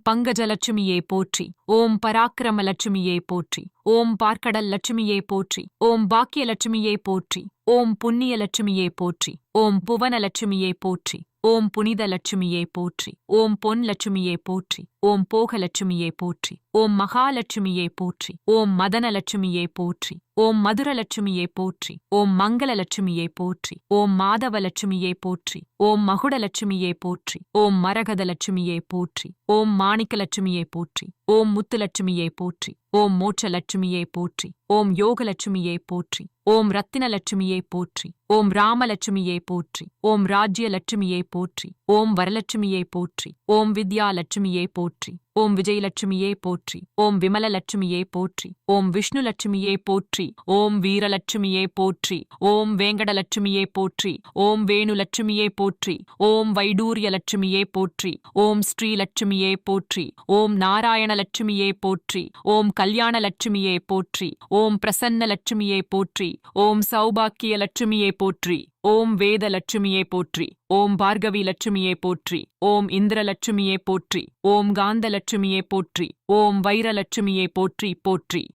பங்கஜலட்சுமியே போற்றி. ஓம் பராக்கிரமலட்சுமியே போற்றி. ஓம் பார்க்கடல் லட்சுமியே போற்றி. ஓம் பாக்கியலட்சுமியே போற்றி. ஓம் புண்ணியலட்சுமியே போற்றி. ஓம் புவனலட்சுமியே போற்றி. ஓம் புனித லட்சுமியே போற்றி. ஓம் பொன் லட்சுமியே போற்றி. ஓம் போகலட்சுமியே போற்றி. ஓம் மகாலட்சுமியே போற்றி. ஓம் மதனலட்சுமியே போற்றி. ஓம் மதுரலட்சுமியே போற்றி. ஓம் மங்களலட்சுமியே போற்றி. ஓம் மாதவலட்சுமியே போற்றி. ஓம் மகுடலட்சுமியே போற்றி. ஓம் மரகதலட்சுமியே போற்றி. ஓம் மாணிக்கலட்சுமியே போற்றி. ஓம் முத்துலட்சுமியே போற்றி. ஓம் மோட்சலட்சுமியே போற்றி. ஓம் யோகலட்சுமியே போற்றி. ஓம் ரத்தினலட்சுமியே போற்றி. ஓம் ராமலட்சுமியே போற்றி. ஓம் ராஜ்யலட்சுமியே போற்றி. ஓம் வரலட்சுமியே போற்றி. ஓம் வித்யாலட்சுமியே போற்றி. ஓம் விஜயலட்சுமியே போற்றி. ஓம் விமலலட்சுமியே போற்றி. ஓம் விஷ்ணுலட்சுமியே போற்றி. ஓம் வீரலட்சுமியே போற்றி. ஓம் வேங்கடலட்சுமியே போற்றி. ஓம் வேணுலட்சுமியே போற்றி. ஓம் வைடூரியலட்சுமியே போற்றி. ஓம் ஸ்ரீலட்சுமியே போற்றி. ஓம் நாராயணலட்சுமியே போற்றி. ஓம் கல்யாணலட்சுமியே போற்றி. ஓம் பிரசன்னலட்சுமியே போற்றி. ஓம் சௌபாக்கியலட்சுமியே போற்றி. ஓம் வேதலட்சுமியே போற்றி. ஓம் பார்கவி லட்சுமியே போற்றி. ஓம் இந்திரலட்சுமியே போற்றி. ஓம் காந்தலட்சுமியே போற்றி. ஓம் வைரலட்சுமியே போற்றி போற்றி.